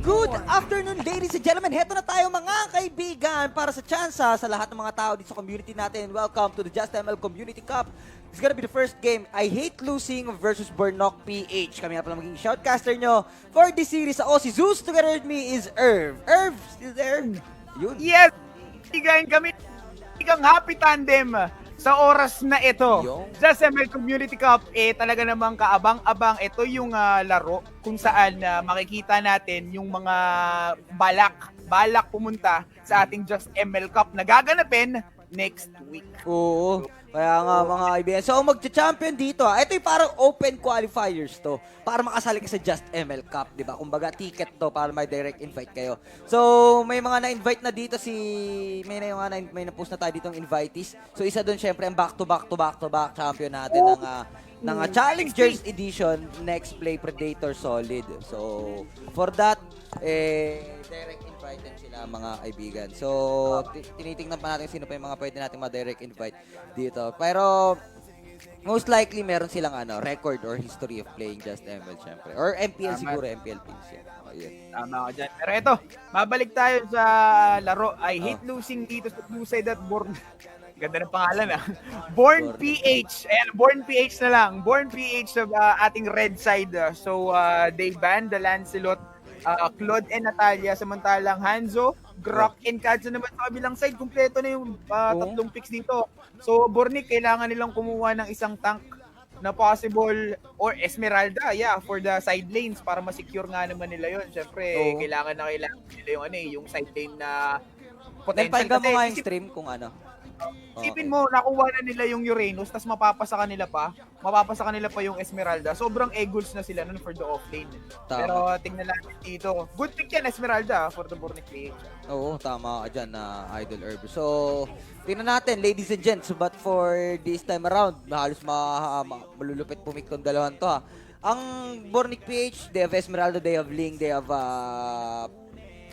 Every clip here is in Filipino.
Good afternoon, ladies and gentlemen. Heto na tayo mga kaibigan para sa tsansa sa lahat ng mga tao dito sa community natin. Welcome to the Just ML Community Cup. It's gonna be the first game. I hate losing versus Burnok PH. Kami nga pala magiging shoutcaster nyo for this series sa Aussie Zeus. Together with me is Irv. Irv, still there? Yun. Yes! Kaibigan kami ikang happy tandem sa oras na ito. Yung? Just ML Community Cup, talaga namang kaabang-abang. Ito yung laro kung saan makikita natin yung mga balak pumunta sa ating Just ML Cup na gaganapin next week. Oo. Kaya nga mga kaibigan. So, magcha-champion dito. Ito yung parang open qualifiers to. Para makasali ka sa Just ML Cup, di ba? Kumbaga, ticket to para may direct invite kayo. So, may mga na-invite na dito may na-post na tayo ditong invitees. So, isa doon syempre ang back-to-back champion natin ng Challengers Edition, Next Play Predator Solid. So, for that, direct invite din sila mga kaibigan. So, tinitingnan pa natin sino pa yung mga pwede natin ma-direct invite dito. Pero, most likely meron silang record or history of playing Just ML syempre. Or MPL siguro, MPL teams yan. Ayun. Tama ka dyan. Pero ito, mabalik tayo sa laro. I hate losing dito sa blue side at Born. Ganda ng pangalan Born PH. Ayan, Born PH na lang. Born PH sa ating red side. So, they banned the Lancelot, Claude and Natalia, samantalang Hanzo, Grok and Kadza naman sa kabilang side. Kumpleto na yung tatlong picks dito. So, Bornik, kailangan nilang kumuha ng isang tank na possible or Esmeralda, for the side lanes para ma-secure nga naman nila yon. Siyempre, kailangan nila yung side lane na potential. Pakinggan mo nga yung stream kung ano. Isipin mo, nakuha na nila yung Uranus, tapos mapapasa kanila pa yung Esmeralda. Sobrang eagles na sila nun for the offlane. Tama. Pero tingnan natin dito. Good pick yan, Esmeralda, for the Bornik PH. Oo, tama ka dyan na Idol Herb. So, tingnan natin, ladies and gents. But for this time around, halos malulupit pumik tong dalawan to ha. Ang Bornik PH, they have Esmeralda, they have Ling, they have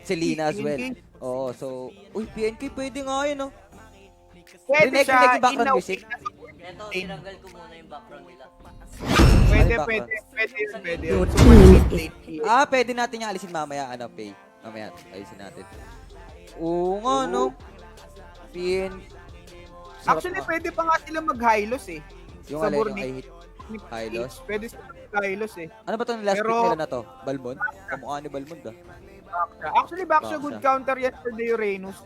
Selena as well. Oo, so, PNK pwede nga yun, no? Pwede siya, background music. Ito, tinanggal ko muna yung background nila. Pwede. Pwede natin yung alisin mamaya, Pay. Mamaya, alisin natin. Oo nga, no? Actually, pwede pa nga sila mag-Hylos Yung sa alay, yung Bornik. Hylos? Pwede sila mag-Hylos Ano ba itong last pick nila na to? Balmond? Kamukha ni Balmond, Actually, back siya good counter yan for the Uranus.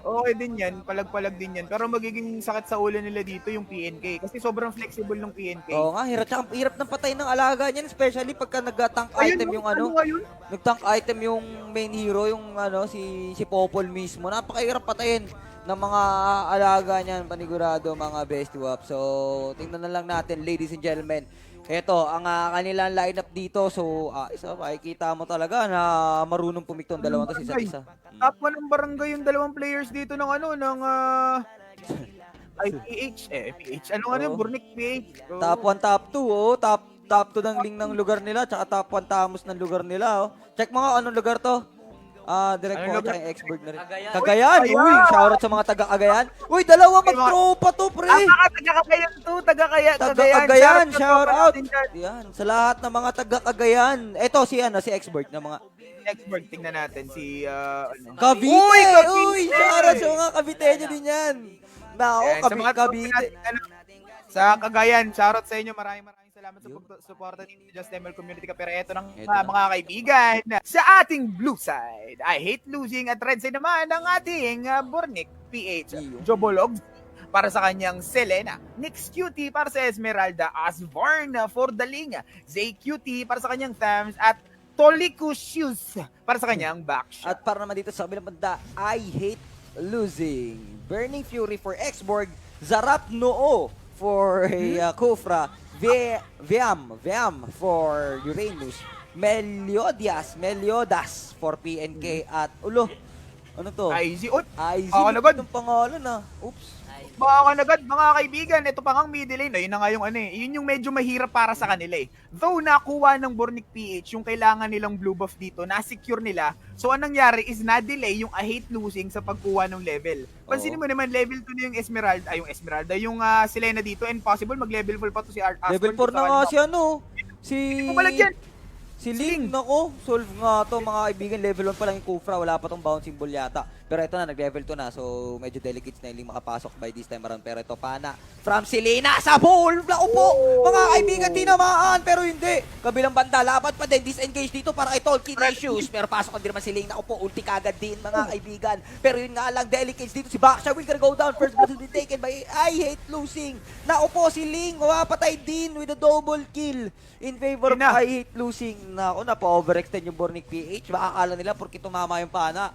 Okay din yan, palag-palag din yan. Pero magiging sakit sa ulo nila dito yung PNK. Kasi sobrang flexible ng PNK. Oo nga, hirap ng patay ng alaga niyan. Especially pagka nag-tank item yung nag-tank item yung main hero, yung si Popol mismo. Napakahirap patayin ng mga alaga niyan, panigurado mga bestie wap. So, tingnan na lang natin, ladies and gentlemen. Ito, ang kanilang lineup dito. So, isa makikita mo talaga na marunong pumikton dalawang to sa isa. Top 1 ng barangay yung dalawang players dito ng PH. PH. Yung Bornik PH. So, Top 1, top 2, top 2 ng link ng lugar nila, tsaka top 1 tamos ng lugar nila, Check mo nga anong lugar to. Direct po tsaka yung expert na rin. Cagayan! Uy, shoutout sa mga taga-Cagayan. Uy, dalawa magtropa to, pre! Taga-Cagayan to, Taga-Cagayan, shoutout! Yan, sa lahat ng mga taga-Cagayan. Ito, si expert na mga... Expert, tingnan natin si... Cavite! Uy, shoutout sa mga Caviteño din yan. Cavite. Sa Cagayan, shoutout sa inyo, maraming salamat sa pagsuporta ninyo Just ML Community Cup. Pero eto ng mga kaibigan sa ating blue side. I hate losing at red side naman ang ating Bornik PH. Jobolog para sa kanyang Selena. Nix Cutie para sa Esmeralda. Asborn for the Ling. Zay Cutie para sa kanyang Thams. At Tolicus Shoes para sa kanyang backshot. At para naman dito sa kabilang banda, I hate losing. Burning Fury for Xborg. Zarap Noo for Kufra. Veam for Uranus, Meliodas for PNK at ano to? IZ. IZ ng pangalan Oops. Baka agad mga kaibigan, ito pa ngang middle lane. Yun na nga yung yun yung medyo mahirap para sa kanila Though nakuha ng Bornik PH yung kailangan nilang blue buff dito, na-secure nila. So anong nangyari is na-delay yung I hate losing sa pagkuha ng level. Pansinin mo naman, level 2 na yung Esmeralda, yung Selena dito, and possible mag-level 4 pa to si Art. Level 4 na nga si Pumalag yan! Si Ling, nako, solve nga to mga kaibigan. Level 1 pa lang yung Kufra, wala pa tong bouncing ball yata. Pero ito na, nag-level 2 na. So, medyo delicate na yung Ling makapasok by this time around. Pero ito, pana. From Selena sa ball! Nako po! Mga kaibigan, tinamaan. Pero hindi. Kabilang banda, laban pa din. Disengage dito para kay Tolkien Issues. Pero pasok din naman si Ling. Nako po, ulti kagad din mga kaibigan. Pero yun nga lang, delicates dito. Si Baksha will gonna go down. First blood will be taken by I Hate Losing. Nako po, si Ling, mapatay din with a double kill in favor of Yun na. I Hate Losing. Nako, napa-overextend yung Bornic PH. Baka akala nila porque tumama yung pana.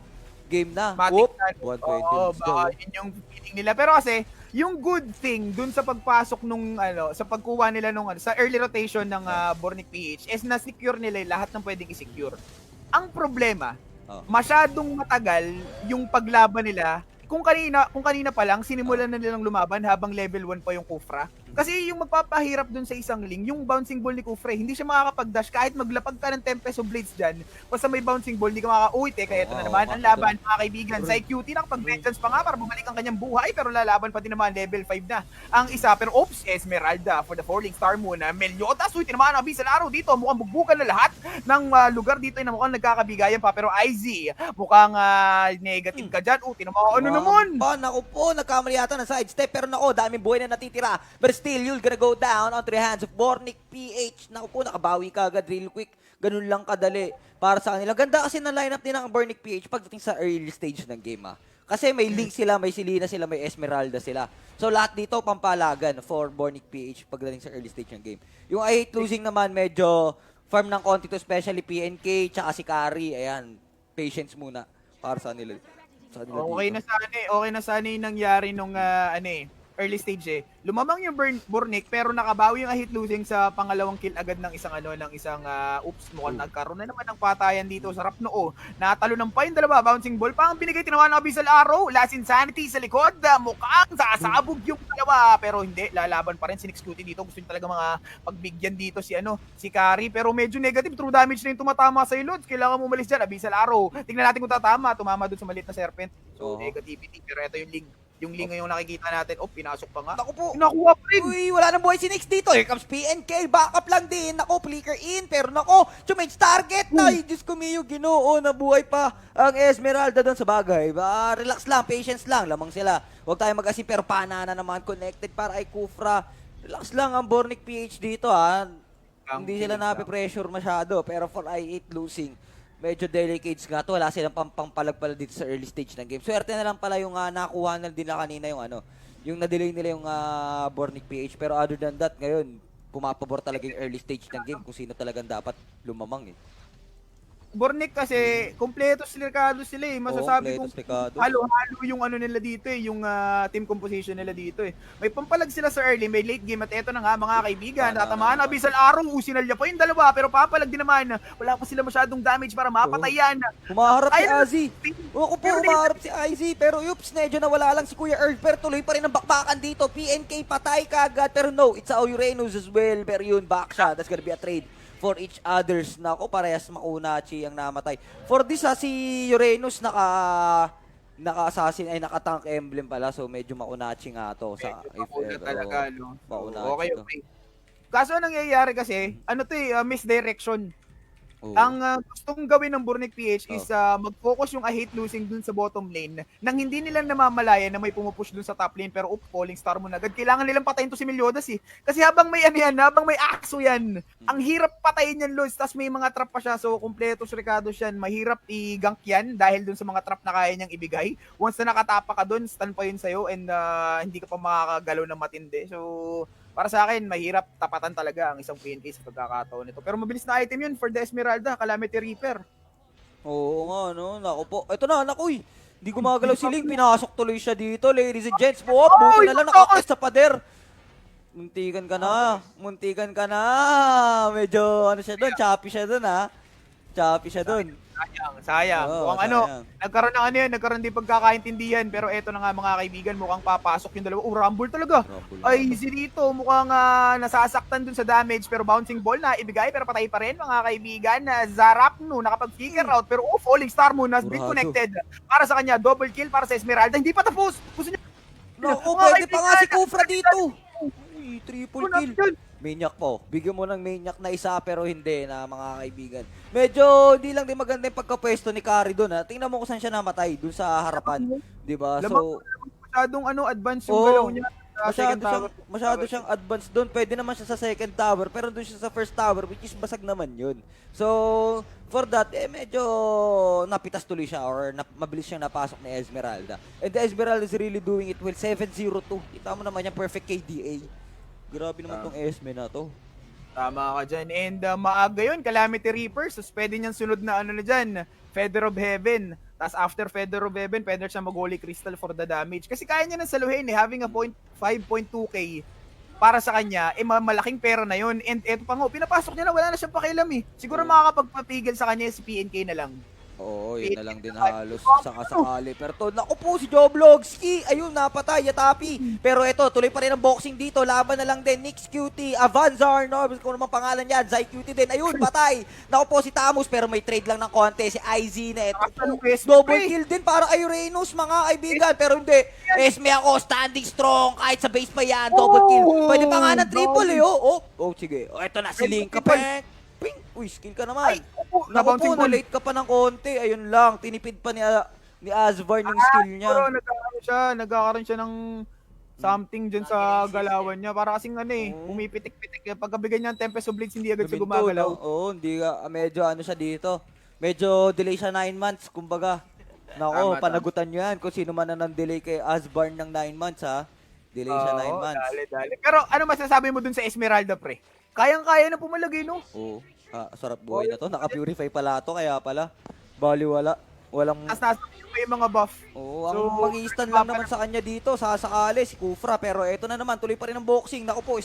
Game na. Matik Whoop. na. 120. Oo, Let's go. baka yun yung feeling nila. Pero kasi, yung good thing dun sa pagpasok nung sa pagkuha nila nung sa early rotation ng Bornic PH is na-secure nila yung lahat ng pwedeng i-secure. Ang problema, Oh. masyadong matagal yung paglaban nila. Kung kanina pa lang sinimulan na nilang lumaban habang level 1 pa yung Kufra. Kasi yung magpapahirap dun sa isang Ling, yung bouncing ball ni Kufra, hindi siya makakapag-dash kahit maglapag ka ng Tempest of Blades dyan. Basta may bouncing ball, hindi ka uy, teka, ito na naman ang laban, mga kaibigan. Sa IQT, nakapag-vengeance pa nga para bumalik ang kanyang buhay, pero lalaban pa din naman, level 5 na. Ang isa, pero oops, Esmeralda for the Falling Star muna. Meliodas, uy, tinamaan ang Abyssal Arrow dito. Mukhang bugbukan na lahat ng lugar dito na mukhang nagkakabigayan pa. Pero IZ, mukhang negative ka dyan. Tinamaan, ano naman? Naku po, nagkamali yata ng sidestep. Pero nako, daming buhay na natitira. But still, you're gonna go down onto the hands of Bornic PH. Naku po, nakabawi ka agad real quick. Ganun lang kadali para sa kanila. Ganda kasi ng lineup din ng Bornic PH pagdating sa early stage ng game. Kasi may Link sila, may Selena sila, may Esmeralda sila. So lahat dito pampalagan for Bornic PH pagdating sa early stage ng game. Yung I Hate Losing naman, medyo farm ng konti to, especially PNK, tsaka si Kari. Ayan, patience muna para sa nila. Okay na sana yung nangyari nung early stage Lumamang yung Bornic pero nakabawi yung hit losing sa pangalawang kill agad ng isang oops, mukhang nagkaroon na naman ng patayan dito sa Rapnoo. Natalo ng pa yung dalawa, bouncing ball pa ang binigay, tinawa ng Abyssal Arrow, Last Insanity sa likod, mukhang sasabog yung dalawa pero hindi, lalaban pa rin si Nix Cutie dito. Gusto niya talaga mga pagbigyan dito si Kari pero medyo negative, true damage na yung tumatama sa Lods. Kailangan mo umalis dyan, Abyssal Arrow. Tingnan natin kung tumama doon sa maliit na serpent. So negativity, pero ito yung Ling. Yung Ling yung nakikita natin, pinasok pa nga. Naku po. Nakuha pa rin. Uy, wala nang buhay si Nix dito. Here comes PNK. Backup lang din. Naku, flicker in. Pero naku, chumage target na. Diyos ko miyo, ginoo. Nabuhay pa ang Esmeralda doon sa bagay. Relax lang, patience lang. Lamang sila. Huwag tayo mag-asip. Pero pana na naman connected para kay Kufra. Relax lang ang Bornic PH dito Hindi sila nape-pressure masyado. Pero for I8 losing, medyo delicates nga to. Wala silang pampalag pala dito sa early stage ng game. Swerte na lang pala yung nakuha na din na kanina yung na-delay nila yung Bornic PH. Pero other than that, ngayon, pumapabor talaga yung early stage ng game kung sino talagang dapat lumamang Bornic kasi, kompleto sila masasabi kong halo-halo yung nila dito yung team composition nila dito May pampalag sila sa early, may late game at eto na nga mga kaibigan, tatamaan Abyssal Arrow, usinal niya pa yung dalawa pero papalag din naman, wala pa sila masyadong damage para mapatay yan. Humaharap si Azzy. Humaharap si Izzy pero yups, medyo nawala lang si Kuya Earth pero tuloy pa rin ang bakbakan dito. PNK patay kagad pero no, it's a Uranus as well pero yun, back siya. That's gonna be a trade for each others. Nako, parehas Makunachi ang namatay. For this si Uranus naka-assassin ay naka-tank emblem pala so medyo Makunachi nga to sa talaga no. Makunachi Okay. Kaso nangyayari kasi, misdirection. Ang gustong gawin ng Bornic PH is mag-focus yung I Hate Losing dun sa bottom lane nang hindi nila namamalaya na may pumupush dun sa top lane pero Falling Star mo na agad. Kailangan nilang patayin to si Meliodas Kasi habang may habang may Axo yan, ang hirap patayin yan Lods. Tapos may mga trap pa siya so kumpletos Ricardos yan. Mahirap i-gank yan dahil dun sa mga trap na kaya niyang ibigay. Once na nakatapa ka dun, stun pa yun sa'yo and hindi ka pa makakagalaw ng matindi. So para sa akin, mahirap tapatan talaga ang isang PNK sa pagkakataon nito. Pero mabilis na item yun for the Esmeralda, Calamity Reaper. Oo nga, no? Naku po. Ito na, naku. Hindi gumagalaw si Ling. Pinasok tuloy siya dito, ladies and gents. Buti na lang nakakit sa pader. Muntikan ka na. Medyo, siya doon. Choppy siya doon, Choppy siya doon. Sayang. Mukhang sayang. nagkaroon din pagkakaintindihan. Pero eto na nga mga kaibigan, mukhang papasok yung dalawa. Rumble talaga. Ay, si dito, mukhang nasasaktan dun sa damage. Pero bouncing ball na ibigay, pero patay pa rin mga kaibigan. Zarapno, nakapag-figure out. Pero Falling Star Moon has been connected. Para sa kanya, double kill para sa Esmeralda. Hindi pa tapos. Naku, pwede pa nga si Kufra dito. Uy, triple kill. Maniac po. Bigyan mo ng Maniac na isa pero hindi na mga kaibigan. Medyo hindi lang din maganda yung pagkapwesto ni Kari doon ha. Tingnan mo kung saan siya namatay, doon sa harapan. 'Di ba? So, Masyadong advance yung Oo. galaw niya. Sa second tower. Masyado siyang advanced doon. Pwede naman siya sa second tower, pero doon siya sa first tower, which is basag naman yun. So, for that, medyo napitas tuloy siya or mabilis siyang napasok ni Esmeralda. And the Esmeralda is really doing it well. 7-0-2. Kita mo naman yung perfect KDA. Grabe naman tong Esme na to. Tama ka dyan. And maaga yun, Calamity Reaper. So, pwede niyang sunod na ano na dyan, Feather of Heaven. Tapos after Feather of Heaven, pwede siya mag-Holy Crystal for the damage. Kasi kaya niya nang saluhin having a 5.2k para sa kanya, malaking pera na yun. And eto pa nga, pinapasok niya na, wala na siyang pakialam eh. Siguro makakapagpapigil sa kanya si PNK na lang. Oo, yun na lang din halos sakasakali. Pero to, naku po si Joblogski. Ayun, napatay, Yatapi. Pero ito, tuloy pa rin ang boxing dito. Laban na lang din, Nix Cutie, Avanzar, no? Kung naman pangalan niya, Zai Cutie din. Ayun, patay. Naku po si Tamus, pero may trade lang ng konti. Si IZ na ito. Double kill din para kay Reynolds, mga kaibigan. Pero hindi, Esme ako, standing strong. Kahit sa base pa yan, double kill. Pwede pa nga ng triple eh, oh. Oh, sige. Oh, ito na, si Linka Peng. Ping! Uy, skill ka naman. Naku po, na-late ka pa ng konti. Ayun lang, tinipid pa ni Asvar yung skill niya. Pero nagkakaroon siya ng something dyan sa galawan niya. Para kasing pumipitik-pitik. Pagkabigyan niya ng Tempest of Blades, hindi agad siya gumagalaw. Oo, hindi ka, medyo ano siya dito. Medyo delay siya 9 months, kumbaga. Nako, panagutan niyo yan kung sino man na delay kay Asvar ng 9 months, ha. Delay siya 9 months. Dali. Pero ano masasabi mo dun sa Esmeralda, pre? Kayang-kaya na pumalagay, no? Oo. Sarap buhay na to. Naka-purify pala to, kaya pala. Baliwala. Walang... Nasa yung mga buff. Oo, ang mag-i-stand lang naman sa kanya dito, sasakali, si Kufra. Pero eto na naman, tuloy pa rin ang boxing. Naku po,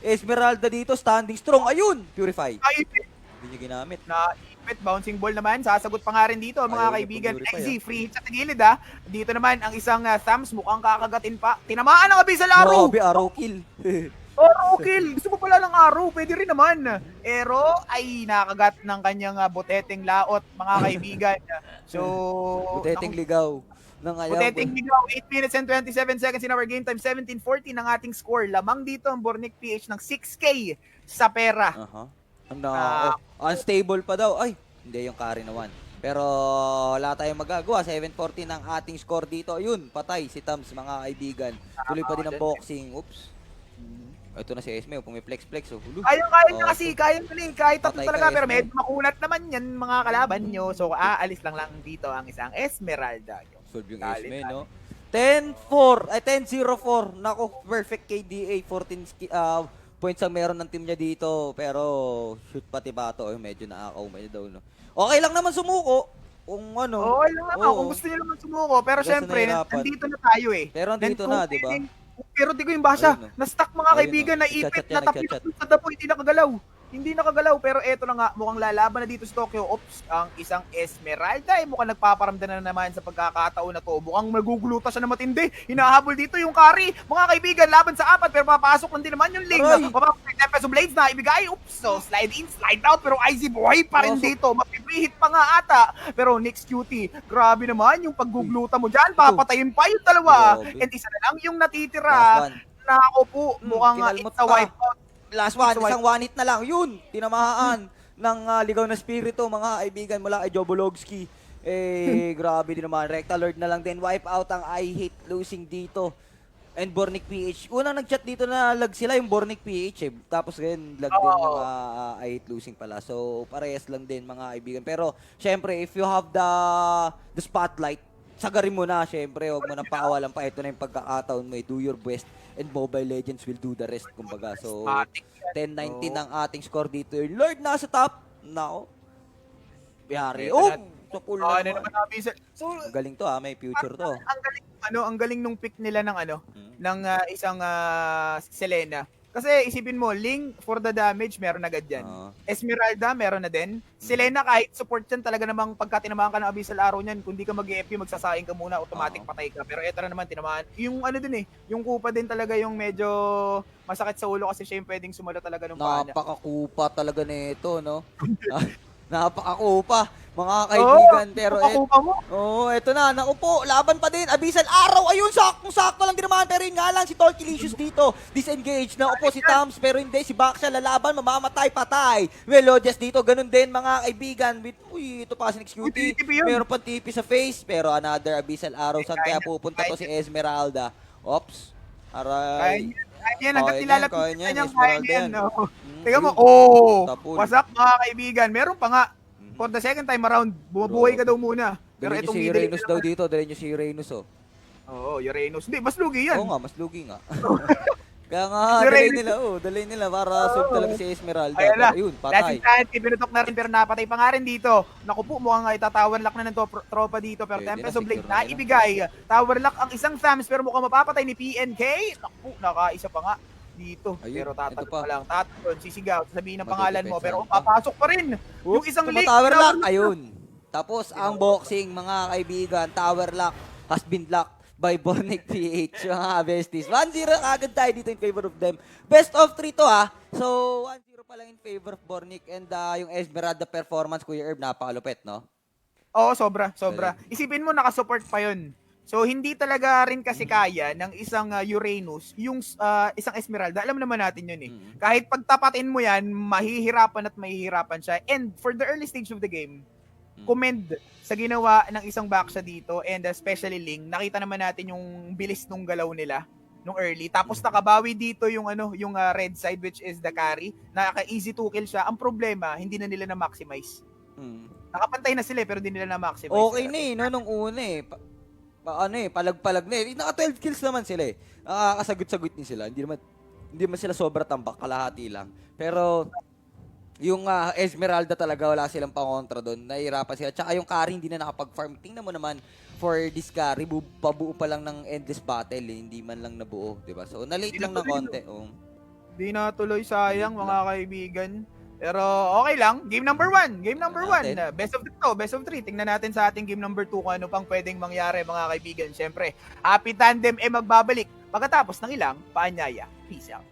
Esmeralda dito, standing strong. Ayun, purify. Hindi niya ginamit. Na-ipit, bouncing ball naman. Sasagot pa nga rin dito, mga kaibigan. XZ, free hit sa gilid, ha. Dito naman, ang isang Thumbs, mukhang kakagatin pa. Tinamaan ang Abyssal Arrow! Grabe, arrow kill. Arrow kill! Gusto mo pala ng arrow? Pwede rin naman. Ero ay nakagat ng kanyang boteteng laot, mga kaibigan. So, Buteteng ligaw. Buteteng ligaw, 8 minutes and 27 seconds in our game time, 17-14 ang ating score. Lamang dito ang Bornic PH ng 6K sa pera. Unstable pa daw. Ay, hindi yung carry na 1. Pero wala tayong magagawa. 7-14 ang ating score dito. Ayun, patay si Tams, mga kaibigan. Tuloy pa din ang boxing. Oops. Ito na si Esme, pumiplex-flex. Kaya niya kasi, kaya nyo eh. Kahit tatlo Patay talaga, ka, pero Esme. medyo makunat naman yan, mga kalaban nyo. So, aalis lang dito ang isang Esmeralda. Solve yung Esme, no? 10-4, ay 10-0-4. Nako, perfect KDA. 14 points ang meron ng team niya dito. Pero, shoot pati bato. Medyo nakakaumay daw, no? Okay lang naman sumuko. Kung ano. Okay lang naman, kung gusto nyo naman sumuko. Pero Basta syempre, nahirapan. nandito na tayo eh. Pero nandito na, di ba? Pero di ko yung basa. Ayun, no. Na-stuck mga Ayun, kaibigan, no. naipit, Nagchat yan, natapos nagchat. sa dapo, hindi nakagalaw. Hindi nakagalaw, pero eto na nga, mukhang lalaban na dito sa Tokyo Ops ang isang Esmeralda. Mukhang nagpaparamdam na naman sa pagkakataon na to. Mukhang magugulutan siya na matindi. Hinahabol dito yung Kari. Mga kaibigan, laban sa 4, pero papasok lang din naman yung Ling. Papasok yung Tempest of Blades na ibigay. Oops, so slide in, slide out, pero IZ buhay pa rin dito. Mapipihit pa nga ata. Pero Nix Cutie, grabe naman yung pagguglutan mo dyan. Papatayin pa yung dalawa. And isa na lang yung natitira. Nako po, mukhang it's a wipeout. Last one, isang one hit na lang. Yun, tinamaan ng ligaw na spirito, mga kaibigan mula kay Jobologski. Grabe din naman. Recta Lord na lang din. Wipe out ang I hate losing dito. And Bornic PH. Unang nag-chat dito na lag sila yung Bornic PH eh. Tapos ngayon lag din yung I hate losing pala. So parehas lang din mga kaibigan. Pero syempre if you have the spotlight, sagarin mo na syempre. Huwag mo nang pakawalan pa. Ito na yung pagkakataon mo. Do your best. And Mobile Legends will do the rest, kumbaga. So, 10-19 ang ating score dito. Lord nasa top. Nako. Bihari. Sa pool na naman. So, galing to may future to. Ang galing nung pick nila ng ng isang Selena. Kasi isipin mo, Ling for the damage, meron agad yan. Esmeralda, meron na din. Selena, kahit support yan, talaga namang pagka tinamaan ka ng Abyssal Arrow niyan, kung di ka mag-FP, magsasaing ka muna, automatic patay ka. Pero eto na naman, tinamaan. Yung din yung kupa din talaga yung medyo masakit sa ulo kasi siya yung pwedeng sumalo talaga ng pana. Napakakupa talaga nito, no? Napakakupa. mga kaibigan. Pero Makukuha mo. eto na. Naku po, laban pa din. Abyssal Arrow. Ayun, saktong-sakto lang din naman. Pero yun nga lang, si Torquilicious dito. Disengage. Naku po si Tams. Pero hindi, si Baksha lalaban. Mamamatay, patay. Melodious dito. Ganun din, mga kaibigan. Ito pa si Uy, XQT. TP yun. Meron pang TP sa face. Pero another Abyssal Arrow. Saan kaya pupunta to si Esmeralda? Ops. Aray. Kaya yan, hanggat Kaya nilalapit yan, sa kanyang Esmeralda kaya yan. yan. No? Mm, Tingnan mo, yun. Tapul. wasak mga kaibigan. Meron pa nga. For the second time around, bumubuhay ka daw muna. Pero Dalhin nyo itong si middle Uranus daw dito. Dalhin nyo si Uranus, oh. Oo, Uranus. Hindi, mas lugi yan. Oo nga, mas lugi nga. Kaya nga, dalhin nila para sub talaga si Esmeralda. Ayan na. Ayun, Blessing patay. Giant, pinutok na rin pero napatay pa nga rin dito. Naku po, mukhang itatawan lock na ng tropa dito. Pero Pwede Tempest na, of Blade secure na na ibigay. Tower lock ang isang Thams pero mukhang mapapatay ni PNK. Naku po, nakaisa pa nga dito. Ayun, Pero ito tatanong pa. pa lang. Tatanong, sisigaw, sabihin ng pangalan mo. Pero Madidefensa pa. papasok pa rin. Yung isang link. Tower lock, ayun. Tapos, ang boxing, mga kaibigan, tower lock has been locked by Bornic PH, mga besties. 1-0 agad tayo dito in favor of them. Best of 3 to, ha. So, 1-0 pa lang in favor of Bornic and yung Esmeralda performance, Kuya Herb, napakalupit, no? Oo, sobra. Isipin mo, nakasupport pa yun. So, hindi talaga rin kasi kaya ng isang Uranus, yung isang Esmeralda. Alam naman natin yun eh. Mhm. Kahit pagtapatin mo yan, mahihirapan siya. And for the early stage of the game, commend sa ginawa ng isang Baksha dito and especially Ling. Nakita naman natin yung bilis nung galaw nila nung early. Tapos nakabawi dito yung red side which is the carry. Naka-easy to kill siya. Ang problema, hindi na nila na-maximize. Nakapantay na sila pero hindi nila na-maximize. Okay na no, nung una eh. Palag-palag na eh. Naka 12 kills naman sila eh. Nakakasagot-sagot din sila. Hindi naman sila sobra tambak, kalahati lang. Pero yung Esmeralda talaga wala silang pangontra doon. Nahihirapan sila. Tsaka yung carry hindi na nakapag-farm. Tingnan mo naman for this carry, pabuo pa lang ng endless battle eh. Hindi man lang nabuo, 'di ba? So na-late lang ng konti. Di na tuloy, sayang mga kaibigan. Pero okay lang. Game number 1. Game number 1. Best of 3 to. Best of 3. Tingnan natin sa ating game number 2 kung ano pang pwedeng mangyari mga kaibigan. Siyempre, Happy Tandem magbabalik pagkatapos ng ilang paanyaya. Peace out.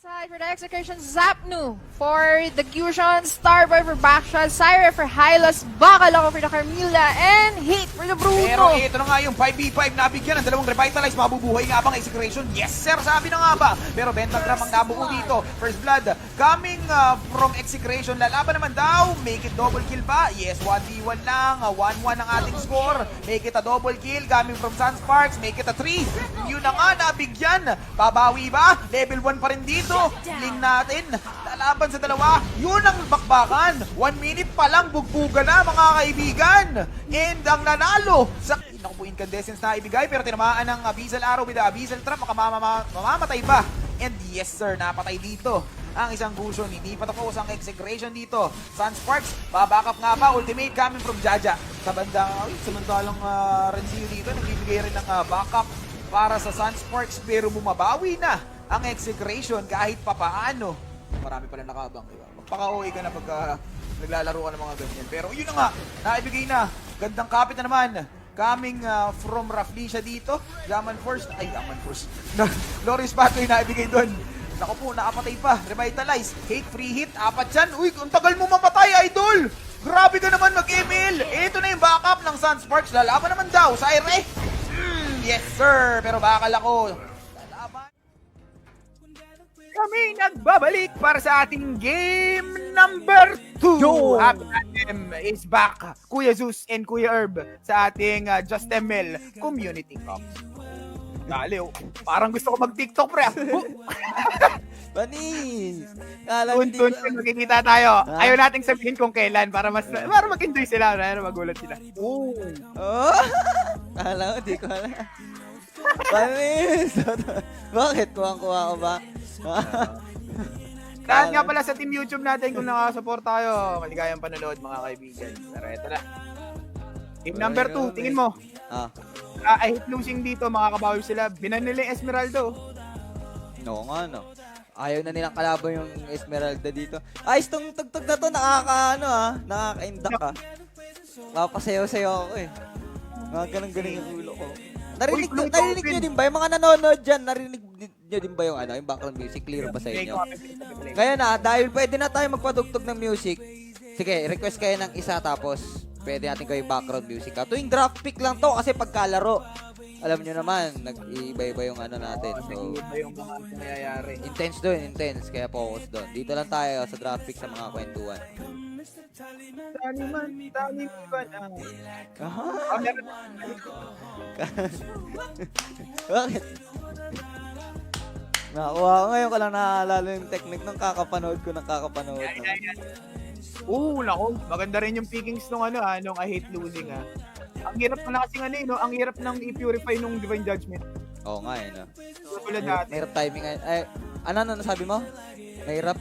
Side for the execution, Zapnu for the Fusion, Starboy for Baksha, Syra for Hylos, Bacaloko for the Carmilla, and Hate for the Bruno. Pero ito na nga yung 5v5 na bigyan ng dalawang revitalize. Mabubuhay nga bang execution? Yes sir, sabi na nga ba. Pero Pentagram ang nabuo dito. First blood coming from execution. Lalaban naman daw. Make it double kill ba? Yes, 1v1 lang. 1-1 ang ating score. Make it a double kill coming from Sunsparks. Make it a 3. Yun na nga, nabigyan. Babawi ba? Level 1 pa rin dito. Ling natin. Lalaban sa dalawa. Yun ang bakbakan. 1 minute pa lang, bugbuga na mga kaibigan. And ang nanalo sa naku po, incandescence na ibigay pero tinamaan ng Abyssal Arrow with the Abyssal Trap. Mamamatay ba? And yes sir, napatay dito ang isang Gusion. Hindi pa tapos ang execution dito. Sunsparks, babackup nga ba? Ultimate coming from Jaja. Sa samantalang Renziu dito, nagbibigay rin ng backup para sa Sunsparks pero bumabawi na ang execution kahit papaano. Marami pala nakabang, diba? Magpaka-OA ka na pagka naglalaro ka ng mga ganyan. Pero yun na nga, naibigay na. Gandang kapit na naman. Coming from Rafflesia dito. Yaman Force. Loris Patoy naibigay doon. Naku po, nakapatay pa. Revitalize. Hate, free hit. 4 yan. Uy, ang tagal mo mamatay, idol! Grabe ka naman mag-email. Ito na yung backup ng Sunsparks. Lalaban naman daw sa Ire. Yes, sir. Pero bakal ako. Lalaban. Kami nagbabalik para sa ating game number 2. Happy Tandem is back. Kuya Zeus and Kuya Herb sa ating Just ML Community Cup. Dali, parang gusto ko mag-TikTok, pre. Banis! Tuntun, magkikita tayo. Ayaw nating sabihin kung kailan para mag-enjoy sila, magulat sila. Oh! Alam ko, di ko alam. Banis! Bakit? Kuha ko ba? Dahil nga pala sa team YouTube natin kung nakasupport tayo. Maligayang panonood mga kaibigan. Pero eto na. Team number 2, tingin mo. I hate losing dito, makakabawi sila. Binan nila yung Esmeralda. Oo nga, no. Ayaw na nilang kalaban yung Esmeralda dito. Ayos tong tugtog na to, nakaka-indak ka. Papasayaw-sayaw ako eh. Mga ganun-ganun yung ulo ko. Narinig nyo din ba? Yung mga nanonood dyan, narinig nyo din ba yung yung background music? Clear ba sa inyo? Ngayon dahil pwede na tayo magpadugtog ng music. Sige, request kayo ng isa tapos pwede natin gawing background music. Tuwing draft pick lang to kasi pagkalaro, alam nyo naman, nag-iiba-iba yung ano natin. So, Iba yung mga nangyayari. intense doon, intense. Kaya focus doon. Dito lang tayo sa draft pick sa mga kwentuhan. Taniman ba na? Aha! Ah, meron. Bakit? Nakuha ko ngayon ko lang naalala yung technique ng kakapanood ko ng kakapanood. Naku, maganda rin yung pickings nung nung I Hate Losing Ang hirap na kasi no? Ang hirap nang i-purify nung Divine Judgment. Oo nga eh, no? Tulad natin. Mahirap timing. Ano nasabi mo? Mahirap?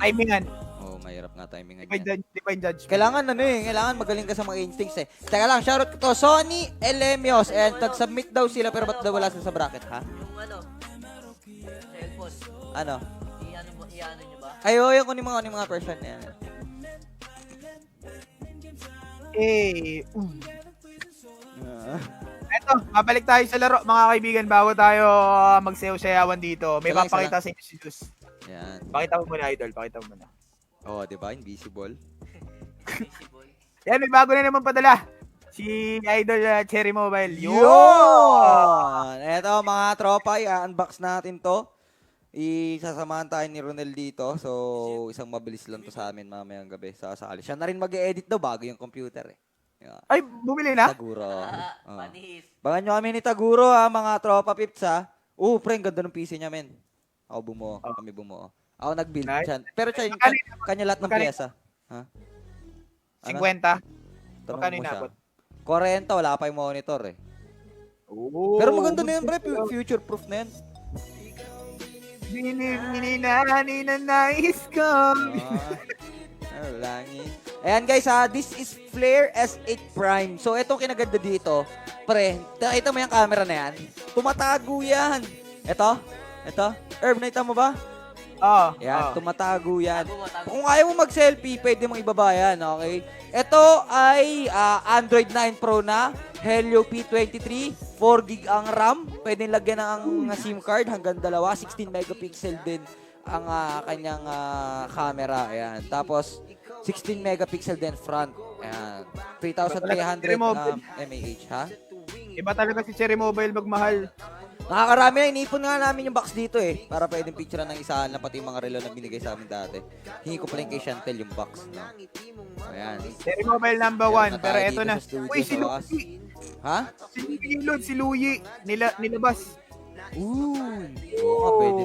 Timingan. Oo, mahirap nga timing. Divine Judgment. Kailangan kailangan magaling ka sa mga instincts eh. Teka lang, shoutout ko to, Sony Elemios, and tag-submit daw sila pero ba't daw wala sila sa bracket, ha? Yung cellphone. Ano? I-ano nyo ba? Ay, yung kunin mga person na yan. Eto, mabalik tayo sa laro mga kaibigan bago tayo magsayaw-sayawan dito. May Sige, papakita sa inyo si Jus. Yan. Pakita mo muna, Idol. Pakita mo muna. Oo, di ba? Invisible. Visible. Yan, may bago na naman padala. Si Idol Cherry Mobile. Yun! Eto mga tropa, i-unbox natin to. Isasamahan tayo ni Ronel dito. So, isang mabilis lang to sa amin mamayang gabi. Sasali. Siya na rin mag-edit daw bago yung computer eh. Yan. Ay, bumili na? Taguro. Panis. Bangan nyo kami ni Taguro ha, mga tropa pips ha. Pre, ang ganda ng PC niya men. Ako bumuo, kami bumuo. Ako nag-build Nice. siya. Pero siya, kanya lahat ng Magkano- pyesa. Ha? 50. Tanong Magkano mo siya. inabot? 40, wala pa yung monitor eh. Oo. Pero maganda na yan pre, future proof na yan. Nice ko. Langin. Ayan guys this is Flare S8 Prime. So ito kinaganda dito, pre, nakita mo yung camera na yan? Tumatago yan. Ito. Herb, nakita mo ba? Yan, tumatago yan. Tago. Kung ayaw mo mag-selfie, pwede mong ibaba yan, okay? Ito ay Android 9 Pro na, Helio P23, 4GB ang RAM, pwede lagyan ng SIM card hanggang 2, 16 megapixel din ang kanyang camera, ayan. Tapos 16 megapixel din front, ayan. 3,300 mAh, ha? Iba talaga si Cherry Mobile magmahal. Nakakarami na, inipon nga namin yung box dito eh. Para pwedeng picturean ng isahan na pati yung mga relo na binigay sa amin dati. Hingi ko pala yung kay Chantel yung box. No? Ayan. Cherry Mobile number Meron 1. na Pero tayo eto dito na. sa studio Uy, si sa wakas. Luyi. Ha? Si Luyi. Nilabas. Oo, pwede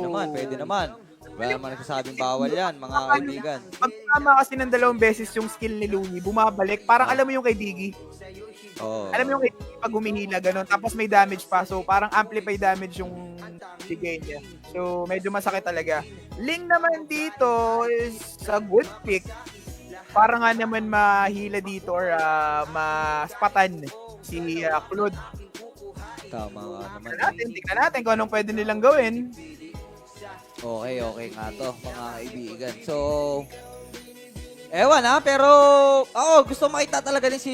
naman. Wala naman nagsasabing bawal yan, mga kaibigan. Pagkama kasi ng 2 beses yung skill ni Luyi, bumabalik. Parang alam mo yung kay Diggy. Oo. Alam mo yung kay Diggy pag humihila, ganun. Tapos may damage pa. So, parang amplify damage yung bigay niya. So, medyo masakit talaga. Ling naman dito is a good pick. Para nga naman mahila dito or maspatan si Claude. Tama nga naman. Tingnan natin kung anong pwede nilang gawin. Okay nga to, mga kaibigan. So, ewan pero gusto makita talaga din si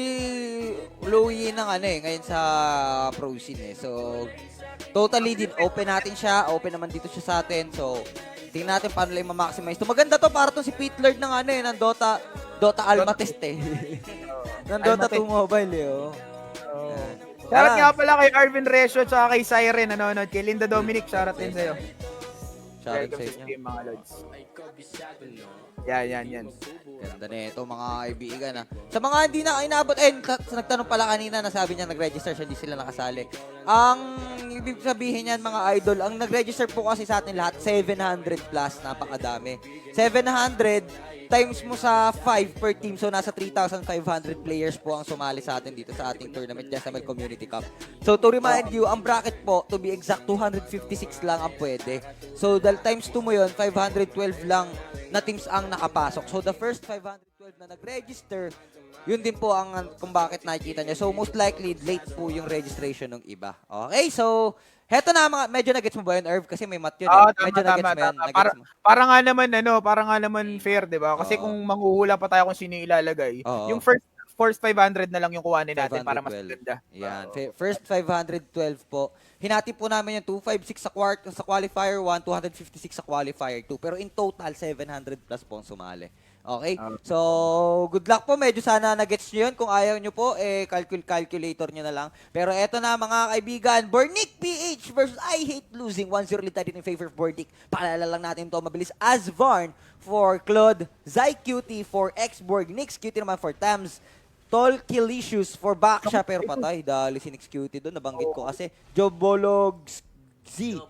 Louie ng ngayon sa pro scene eh. So, totally din, open natin siya, open naman dito siya sa atin. So, tingnan natin paano lang ma-maximize. To maganda to para to si Pete Lord ng ng Dota Alma Test eh. ng Dota 2 Mobile eh. Shoutout nga pala kay Arvin Resio at kay Siren nanonood. Kay Linda Dominic, shoutout din sa'yo. Shoutout Welcome sa sa inyo. stream, mga lods. Yan. Ganda na ito mga kaibigan Sa mga hindi na inabot, nagtanong pala kanina na sabi niya nag-register siya, hindi sila nakasali. Ang ibig sabihin niyan mga idol, ang nag-register po kasi sa atin lahat, 700 plus, napakadami. 700 times mo sa 5 per team, so nasa 3,500 players po ang sumali sa atin dito sa ating tournament, JSML Community Cup. So to remind you, ang bracket po, to be exact, 256 lang ang pwede. So dahil times 2 mo yun, 512 lang na teams ang nakapasok. So the first 512 na nag-register, yun din po ang kung bakit nakikita niya. So most likely, late po yung registration ng iba. Okay, so heto na medyo na-gets mo ba yun, Irv? Kasi may mat yun Medyo na-gets mo yun. Para nga naman fair, di ba? Kasi kung manghuhula pa tayo kung sino yung ilalagay, yung first 500 na lang yung kuhanin natin para mas maganda. Yan. First 512 po. Hinati po namin yung 256 sa qualifier 1, 256 sa qualifier 2. Pero in total, 700 plus po ang sumali. Okay? So, good luck po. Medyo sana na-gets nyo yun. Kung ayaw nyo po, calculator nyo na lang. Pero eto na mga kaibigan, Bornick PH versus I Hate Losing. 1-0 lead tayo in favor of Bornick. Paalala lang natin to mabilis. Asvarn for Claude, Zai Cutie for X-Borg, Nix Cutie naman for Tams, Tol Kilicious for Baksha, pero patay. Dali si Nix Cutie doon. Nabanggit ko kasi. Jobolog Z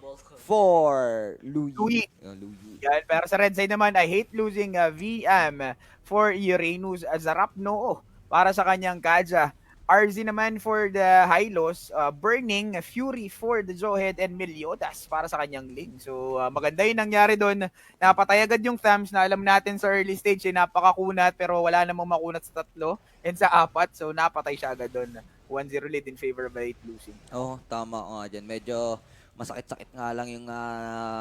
for Louis. Louis. Louis. Yan, pero sa red side naman, I hate losing VM for Uranus Zarapno para sa kanyang Kaja. RZ naman for the Hylos, Burning, Fury for the Johead, and Meliodas para sa kanyang Ling. So, maganda yung nangyari doon. Napatay agad yung Thams na alam natin sa early stage, napakakunat pero wala namang makunat sa 3 and sa 4. So, napatay siya agad doon. 1-0 lead in favor of I hate losing. Oo, tama nga dyan. Medyo masakit-sakit nga lang yung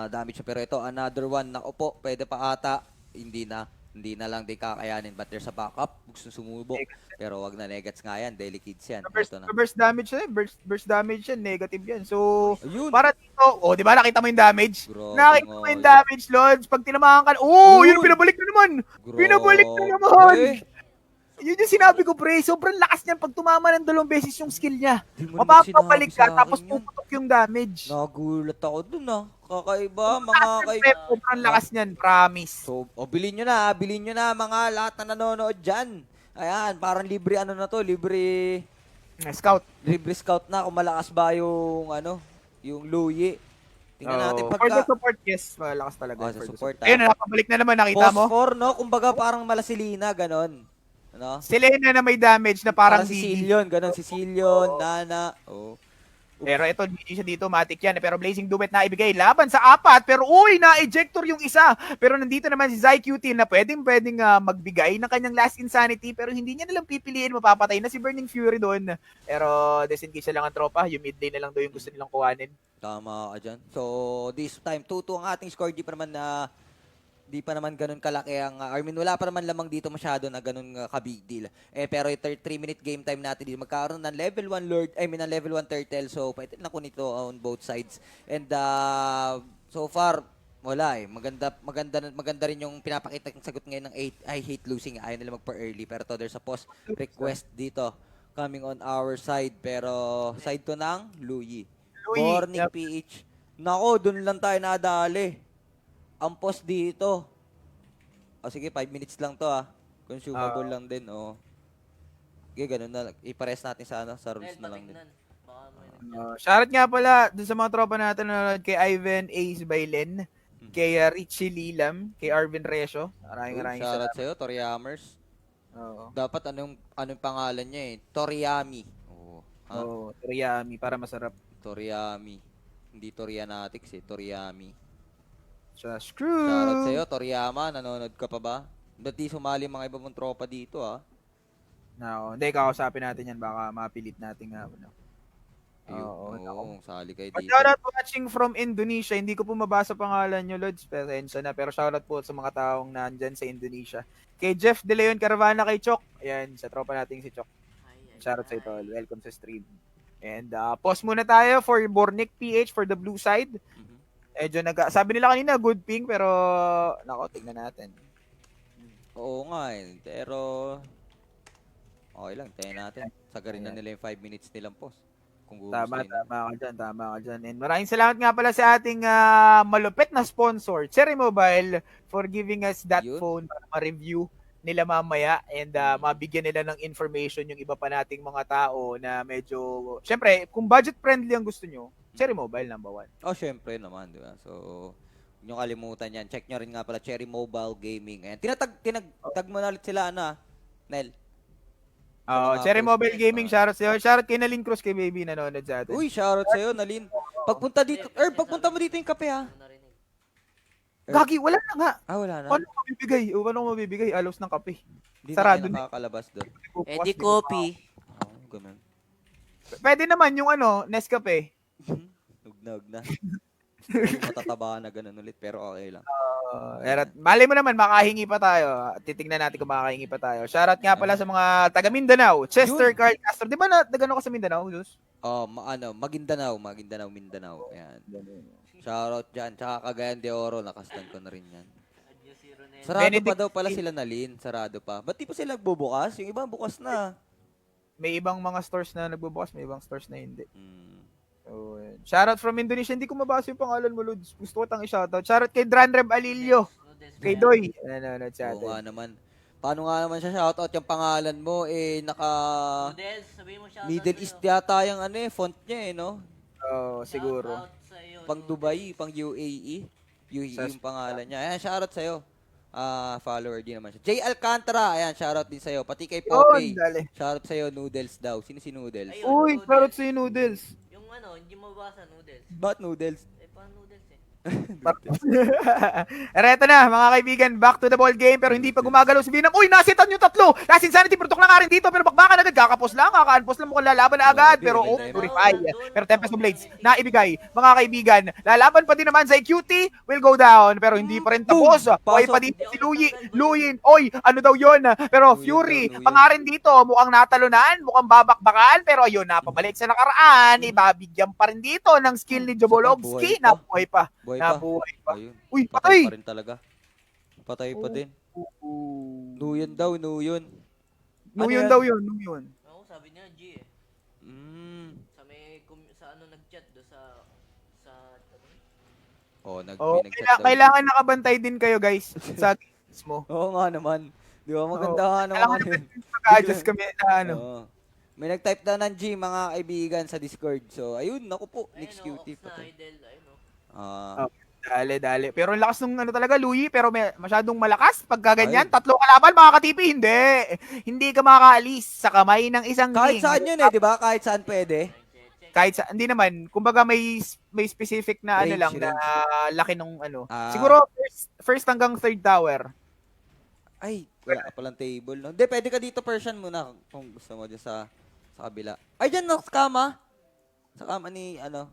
damage. Pero ito, another one na upo. Pwede pa ata. Hindi na lang din kakayanin. But there's a backup. Gusto sumubok. Pero wag na negats nga yan. Daily kids yan. Ito na. Burst damage yan. Burst damage yan. Negative yan. So, Ayun. para dito, di ba nakita mo yung damage? Grabe Nakita nga mo yung yun. damage, Lods. Pag tinamahan ka, yun, pinabalik na naman. Pinabalik na naman. Yun yung sinabi ko, pre. Sobrang lakas niyan pag tumama ng 2 beses yung skill niya. Di mo naman Mapapabalik sinabi ka, sa tapos akin yun. puputok yung damage. Nagulat ako dun Kakaiba, mga Sobrang lakas niyan, promise. So, bilhin nyo na. Bilhin nyo na mga lahat na nanonood dyan. Ayan, parang libre ano na to. Libre Scout. scout na kung malakas ba yung yung Louie. Tingnan natin For the pagka support, yes. Malakas talaga. sa for the support. Ayun, nakapabalik na naman, nakita mo? Phosphor, no? Kumbaga parang malasilina, ganon. Ano? Selena na may damage na parang si Didi. Sicilion, ganon. Si Sicilion, Nana. Oh. Pero ito, hindi siya dito, matic yan. Pero Blazing Duet na ibigay laban sa 4. Pero na-ejector yung isa. Pero nandito naman si Zai Cutie na pwedeng magbigay ng kanyang last insanity. Pero hindi niya nalang pipiliin, mapapatay na si Burning Fury doon. Pero disengage lang ang tropa. Yung mid lane na lang doon yung gusto nilang kuhanin. Tama ka dyan. So, this time, 2-2 ang ating score. Di pa naman ganun kalaki ang, wala pa naman lamang dito masyado na ganun ka-big deal. Pero yung 3-minute game time natin dito, magkaroon ng level 1 Lord, ng level 1 Turtle. So, pwede na ko nito on both sides. And, so far, wala Maganda rin yung pinapakita ng sagot ngayon ng I hate losing. Ayaw nila magpa-early. Pero there's a post request dito coming on our side. Pero, side to ng Louie. Morning PH. Nako, dun lang tayo nadali. Ang post dito. Sige, 5 minutes lang to Consumable lang din, Okay, ganun na. Ipares natin sa rules na lang din. Shoutout nga pala dun sa mga tropa natin na kay Ivan Ace by Len, kay Richie Lilam, kay Arvin Resio. Maraming Shoutout sa'yo, Toriyamers. Oo. Dapat anong pangalan niya Toriyami. Toriyami para masarap. Toriyami. Hindi Torianatics Toriyami. Screw! Shoutout sa'yo, Toriyama. Nanonood ka pa ba? Ba't di sumali mga iba mong tropa dito, No, hindi, kakausapin natin yan. Baka mapilit natin nga. Sali kayo dito. Shoutout watching from Indonesia. Hindi ko po mabasa pangalan nyo, Lods. Pasensya na. Pero shoutout po sa mga taong nandyan sa Indonesia. Kay Jeff De Leon Caravana, kay Chok. Ayan, sa tropa natin si Chok. Shoutout sa ito. Welcome sa stream. And pause muna tayo for Bornick PH for the blue side. Sabi nila kanina, good ping, pero nako, tingnan natin. Oo nga pero okay lang, tayo natin. Sagarin na nila yung 5 minutes nilang post. Kung Tama ka dyan. And maraming salamat nga pala sa ating malupit na sponsor, Cherry Mobile, for giving us that phone para ma-review nila mamaya and mabigyan nila ng information yung iba pa nating mga tao na medyo, syempre, kung budget friendly ang gusto nyo, Cherry Mobile number 1. Syempre naman, di ba? So, huwag nyo kalimutan yan. Check nyo rin nga pala, Cherry Mobile Gaming. Ayan, tinag mo na ulit sila, Nel? Cherry Mobile Gaming, shoutout sa'yo. Shoutout kay Nalin Cruz, kay Baby, nanonood sa atin. Uy, shoutout sa'yo, Nalin. Pagpunta mo dito yung kape, Gagi, wala na nga. Wala na. Paano ko mabibigay? Alos ng kape. Hindi Sarado na nakakalabas doon. Eddie Copy. Ganun. Pwede naman yung Nescafe. Huwag na. Yung matataba na ganun ulit, pero okay lang. Mali mo naman, makahingi pa tayo. Titignan natin kung makahingi pa tayo. Shoutout nga pala sa mga taga Mindanao. Chester, Carl Castro. Di ba nagano ka sa Mindanao, Jus? Mindanao. Ayan. Shoutout dyan. Tsaka Cagayan de Oro, nakastan ko na rin yan. Sarado pa Benedict daw pala sila na Lin. Sarado pa. Ba't di pa sila nagbubukas? Yung iba bukas na. May ibang mga stores na nagbubukas, may ibang stores na hindi. Mm. So, yun. Shoutout from Indonesia. Hindi ko mabasa yung pangalan mo, Lods. Gusto ko tang i-shoutout. Shoutout kay Dranreb Alilio. Noodles Kay ba yan? Doy. Nanonood sa Oo nga atin. naman. Paano nga naman siya shoutout yung pangalan mo? Naka Noodles, sabihin mo siya. Middle East yata yung font niya no? Oo, siguro. Pang Dubai, pang UAE. UAE yung pangalan niya. Ayan, shoutout sa'yo. Follower din naman siya. Jay Alcantara, ayan, shoutout din sa'yo. Pati kay Poppy. dali. Shoutout sa'yo, Noodles daw. Sino si Noodles? Ayun. Uy, shoutout sa Noodles. Yung hindi mo mabasa noodles. Ba't Noodles? Paano noodles eh? Eto na, mga kaibigan, back to the ball game pero hindi pa gumagalaw si Binam. Uy, nasitan yung tatlo. Last Insanity, product na nga rin dito pero bakbakan agad. Kakapos lang, kaka-unpos lang mukhang lalaban na agad. Grabe, Pero ganda yun. purify. Pero Tempest of Blades, naibigay. Mga kaibigan, lalaban pa din naman sa QT, will go down. Pero hindi pa rin tapos. Buhay pa dito si Luyin. Oy, ano daw yun? Pero Luyin Fury, daw, Luyin. pangarin dito, mukhang natalunan, mukhang babakbakan. Pero ayun, napabalik sa nakaraan. Ibabigyan pa rin dito ng skill ni Jobolovski. Buhay pa. Nabuhay pa. Ayun. Uy, Patay patay! pa rin talaga. Patay pa din. Ooh. Nuyon daw, Nuyon. Nuyon daw yun, Nuyon. Oo, sabi niya G eh. Sa sa nag-chat do sa Oh, may nag-chat daw. kailangan nakabantay din kayo guys sa games mo. Oo nga naman. Di ba maganda nga naman Kailangan yun. mag-adjust kami na ano. Oo. May nag-type daw ng G, mga kaibigan, sa Discord. So, ayun, naku po. ayun Next o, QT. off na Patay. idol, ayun o. Ah, Dali. Pero ang lakas nung ano talaga, Louie, pero masyadong malakas. Pagka ganyan, tatlo kalaban, mga katipi, hindi. Hindi ka makakaalis sa kamay ng isang kahit king. saan yun di ba? Kahit saan pwede. Kahit sa, hindi naman. Kumbaga may specific na ano Range, lang, na laki nung ano. Ah. Siguro, first hanggang third tower. Ay, wala ka palang table, no? Hindi, pwede ka dito Persian muna kung gusto mo dyan sa kabila. Ay, dyan, no, sa kama. Sa kama nila.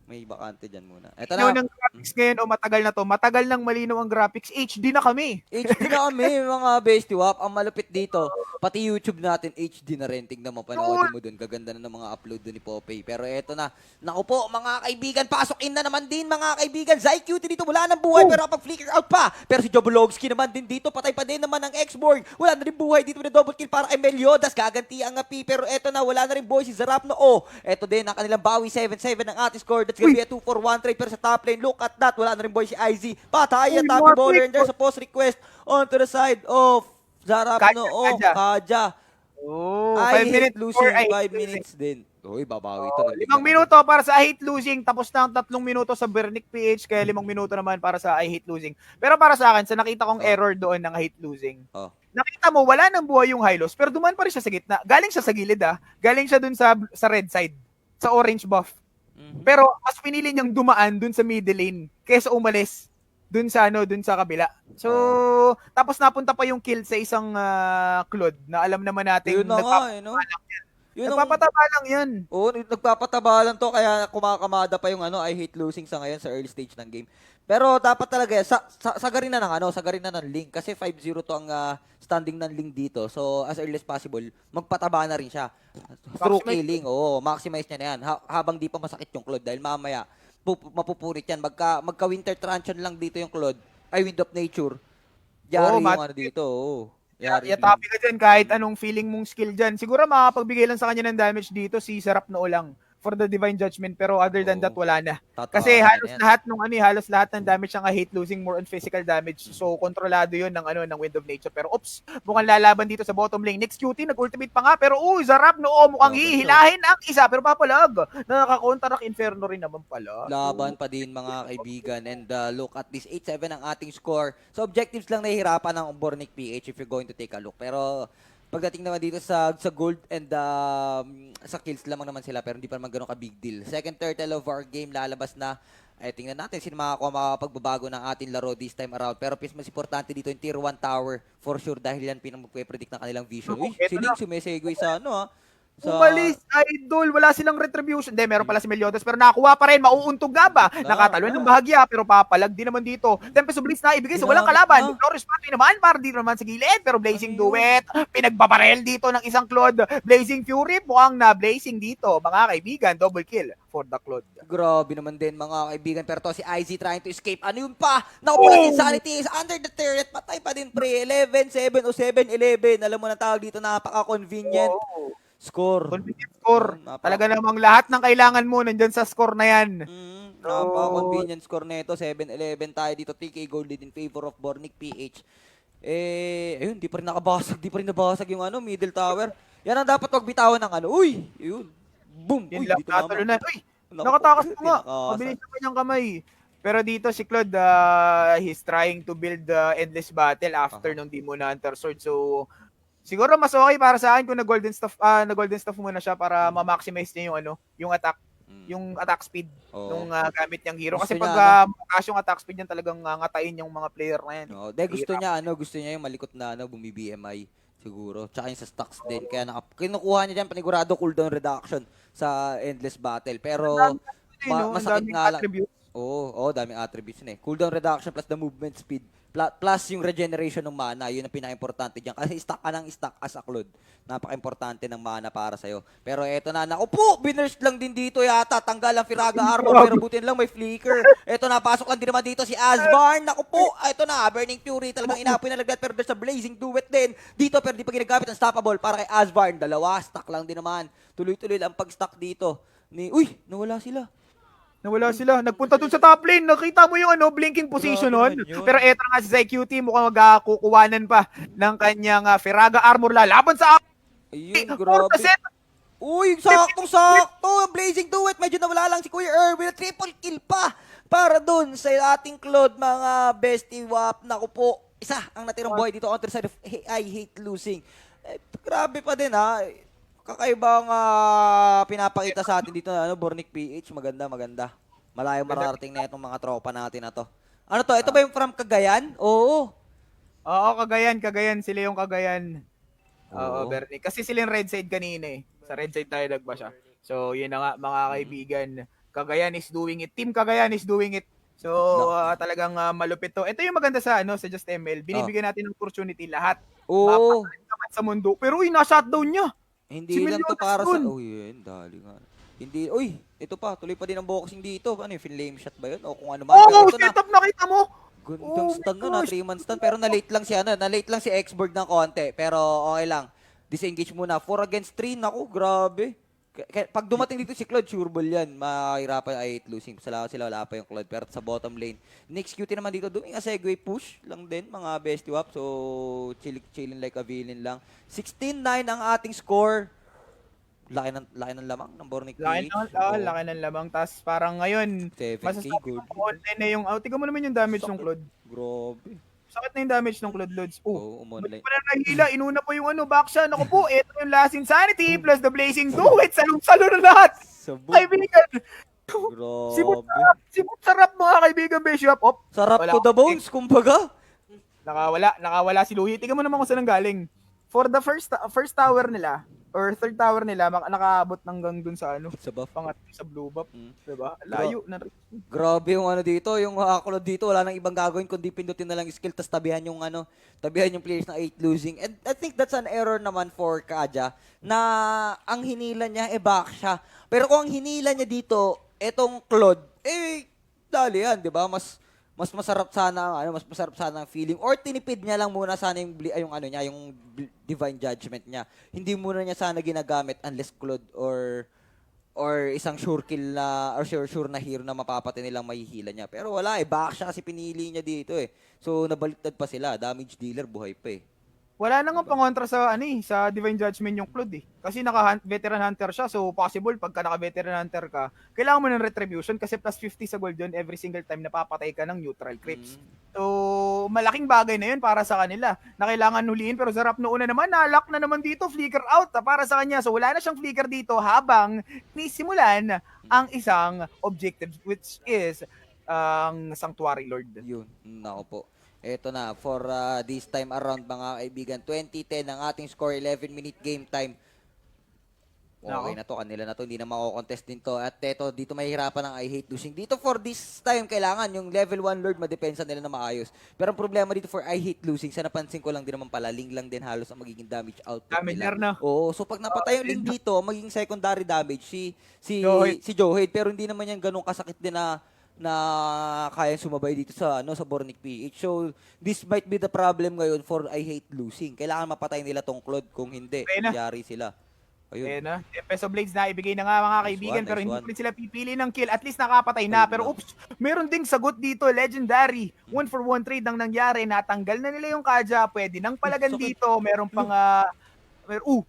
May bakante dyan muna. Eto Ano na. ng graphics ngayon, matagal na to. Matagal nang malinaw ang graphics. HD na kami. HD na kami, mga bestie wap. Ang malupit dito, pati YouTube natin, HD na rin. Tingnan mo, panoodin mo dun. Gaganda na ng mga upload dun ni Popeye. Pero eto na. Naku po, mga kaibigan, pasok in na naman din, mga kaibigan. ZyQT dito, wala nang buhay, pero kapag flicker out pa. Pero si Jobolovski naman din dito, patay pa din naman ang X-Borg. Wala na rin buhay dito na double kill para kay Meliodas. Gaganti ang api. Pero eto na, wala na rin buhay si Zarapno. Eto din, ang kanilang bawi, 7-7 ng ating score. That's gonna be a 2-4-1 trade. Pero sa top lane, look at that. Wala na rin buhay si IZ. Patay ang top bowler and there's a post request onto the side of Zarapno. Kaja. Oh, I 5 hate minutes losing. or 5 minutes din. Uy, babawi ito. 5 minuto para sa I hate losing. Tapos na ang 3 minuto sa Bernic PH. Kaya 5 minuto naman para sa I hate losing. Pero para sa akin, sa nakita kong error doon ng I hate losing. Nakita mo, wala nang buhay yung Hylos. Pero duman pa rin siya sa gitna. Galing siya sa gilid Galing siya dun sa red side. Sa orange buff. Pero mas pinili niyang dumaan dun sa middle lane kaysa umalis dun sa kabila. So, tapos napunta pa yung kill sa isang Claude na alam naman natin Yun na nga, no? nagpapataba lang yun. Oo, nagpapataba lang to kaya kumakamada pa yung I hate losing sa ngayon sa early stage ng game. Pero dapat talaga sagarin na ng Link kasi 5-0 to ang standing ng Link dito. So as early as possible, magpataba na rin siya. Through killing. Oo, maximize niya na yan habang di pa masakit yung Claude dahil mamaya mapupunit yan. Magka winter truncheon lang dito yung Claude. Ay Wind of Nature. Yari yung dito. Oo. Yatapi ka dyan kahit anong feeling mong skill dyan. Siguro makapagbigay lang sa kanya ng damage dito si Zarapno lang for the Divine Judgment, pero other than that wala na. Kasi halos lahat ng damage ng hate losing more on physical damage. So kontrolado 'yun ng Wind of Nature. Pero mukhang lalaban dito sa bottom lane. Next QT nag-ultimate pa nga pero Zarapno mukhang hihilahin ang isa pero papalag. Nakaka-counteract Inferno rin naman pala. Laban pa din mga kaibigan and look at this 8-7 ang ating score. So objectives lang nahihirapan ng Bornic PH if you're going to take a look. Pero pagdating naman dito sa gold and sa kills lamang naman sila pero hindi pa naman ganun ka big deal. Second turtle of our game lalabas na. Tingnan natin sino makakapagbabago ng ating laro this time around. Pero mas importante dito yung tier 1 tower for sure dahil yan pinag-predict ng kanilang vision. Uy, si Link sumesegue sa Umalis, idol. Wala silang retribution. Hindi, meron pala si Meliodas pero nakakuha pa rin. Mauuntog nga ba? Nakatalon ng bahagya pero papalag din naman dito. Tempest of Blitz na ibigay sa walang kalaban. Glorious Pathway naman para dito naman sa gilid. Pero Blazing Duet, pinagbabarel dito ng isang Claude. Blazing Fury, mukhang na blazing dito. Mga kaibigan, double kill for the Claude. Grabe naman din mga kaibigan. Pero to si IZ trying to escape. Ano yun pa? Naku, oh! Insanity is under the turret. Patay pa din pre. 11-7 o 7-11. Alam mo na tawag dito, napaka-convenient. Oh. Score. Convenient score. Talaga namang lahat ng kailangan mo nandyan sa score na yan. Napaka-convenient score nito. 7-11 tayo dito. TK Gold lead in favor of Bornic PH. Ayun, di pa rin nakabasag. Di pa rin nabasag yung middle tower. Yan ang dapat wag bitawan ng Uy! Yun. Boom! Yun Uy, lang, dito natulo na. naman. Uy! Nakatakas mo nga. Mabilis na kanyang kamay. Pero dito si Claude, he's trying to build the endless battle after nung Demon Hunter Sword. So, siguro mas okay para sa akin kung na-golden stuff muna siya para ma-maximize niya yung attack, yung attack speed nung gamit niyang hero. Kasi Gusto pag mataas yung attack speed niyan talagang ngatayin yung mga player na yan. Gusto niya yung malikot na bumi-BMI siguro. Tsaka yung sa stocks din. Kaya kinukuha niya dyan panigurado cooldown reduction sa endless battle. Pero masakit nga lang. Oo, daming attributes na Cooldown reduction plus the movement speed plus yung regeneration ng mana, yun ang pinaka-importante diyan kasi stock ka ng stock as a Claude. Napaka-importante ng mana para sa'yo. Pero eto na, naku po, binurst lang din dito yata. Tanggal ang Firaga Armor, pero butin lang may flicker. Eto na, pasok lang din naman dito si Asbarn. Naku po, eto na, Burning Fury talagang inapoy na laglat, pero there's a Blazing Duet din. Dito, pero di pa ginagamit Unstoppable para kay Asbarn. Dalawa, stock lang din naman. Tuloy-tuloy lang pag-stock dito. Uy, nawala sila. Nagpunta dun sa top lane. Nakita mo yung blinking position nun. Pero eto nga si ZQT mukhang magkukuwanan pa ng kanyang Firaga Armor laban sa Ayun, grabe. Uy, saktong-sakto. Blazing Duet. Medyo nawala lang si Kuya Erwin. Triple kill pa para dun sa ating Claude, mga bestie wap. Naku po, isa ang natirang buhay dito on the side of I hate losing. Grabe pa din kakaibang pinapakita sa atin dito na Bornic PH. Maganda. Malayo mararating na itong mga tropa natin na to. Ano to? Ito ba yung from Cagayan? Oo. Oo, Cagayan. Sila yung Cagayan. Oo, Bernie. Kasi sila yung red side kanina Sa red side tayo nagba siya. So, yun na nga, mga kaibigan. Cagayan is doing it. Team Cagayan is doing it. So, talagang malupit to. Ito yung maganda sa Just ML. Binibigyan natin ng opportunity lahat. Oo. Mapakalaman sa mundo. Pero na-shutdown niya. Hindi lang to para sa... yun, dali nga. Hindi, ito pa, tuloy pa din ang boxing dito. Ano yung flame shot ba yun? O kung ano man. Setup nakita mo! Gandang stun na, 3-man stun. Pero na-late lang si Xborg ng konti. Pero okay lang. Disengage muna. 4 against 3, naku, grabe. Pag dumating dito si Claude, sure ball yan. Mahirapan ay losing. Sila wala pa yung Claude. Pero sa bottom lane, next QT naman dito, doing a segue push lang din, mga bestie wap. So, chilling like a villain lang. 16-9 ang ating score. Laki ng lamang ng Bornic PH. Laki ng lamang. Tapos parang ngayon, 7K good. Online na yung, tingnan mo naman yung damage ng Claude. Grabe. Sakit na yung damage ng Claude Lods. Umonline. Wala nahila, inuna po yung back siya. Naku po, ito yung Last Insanity plus the Blazing Duet. Salong-salo na lahat. Kaibigan. Grabe. Simot sarap mga kaibigan, Bishop. Sarap to the bones, kumbaga. Nakawala si Louie. Tingnan mo naman kung saan galing. For the first tower nila, or third tower nila, nakaabot hanggang dun sa sa buff. Sa blue buff. Diba? Layo na. Grabe yung dito, yung Claude dito, wala nang ibang gagawin kundi pindutin na lang yung skill tas tabihan yung players na 8 losing. And I think that's an error naman for Kaja na ang hinila niya back siya. Pero kung ang hinila niya dito, etong Claude, dali yan, 'di ba? Mas masarap sana ang feeling or tinipid niya lang muna sana yung divine judgment niya. Hindi muna niya sana ginagamit unless Claude or isang sure kill na or sure na hero na mapapatay nilang mahihila niya. Pero wala back siya kasi pinili niya dito So nabaliktad pa sila, damage dealer buhay pa Wala nang pangontra sa sa Divine Judgment yung Claude Kasi naka-veteran hunter siya, so possible pagka naka-veteran hunter ka, kailangan mo ng retribution kasi plus 50 sa gold yun every single time napapatay ka ng neutral creeps. So malaking bagay na yun para sa kanila na kailangan huliin, pero sa Raph noona naman, na-lock na naman dito, flicker out para sa kanya. So wala na siyang flicker dito habang nisimulan ang isang objective which is ang Sanctuary Lord. Yun, nako po. Eto na, for this time around mga kaibigan, 2010 ang ating score, 11-minute game time. Okay na to, kanila na to, hindi na mako-contest din to. At eto, dito mahihirapan ng I hate losing. Dito for this time, kailangan yung level 1 Lord madepensa nila na maayos. Pero ang problema dito for I hate losing, sa napansin ko lang din naman pala, Ling lang din halos ang magiging damage output Damage nila. na. Oo, so pag napatay yung Ling dito, magiging secondary damage Johid. si Johid. Pero hindi naman yan ganun kasakit din na kaya sumabay dito sa sa Bornic PH. So, this might be the problem ngayon for I hate losing. Kailangan mapatay nila tong Claude, kung hindi, Okay na. yari sila. Ayun. Ayan na. Peso Blades na ibigay na nga mga kaibigan, one, pero nice hindi one. pa rin sila pipili ng kill. At least nakapatay na. Ayun Pero na. oops, meron ding sagot dito. Legendary. 1-for-1 trade ang nangyari. Natanggal na nila yung Kaja. Pwede nang palagan sakit. dito. Meron pang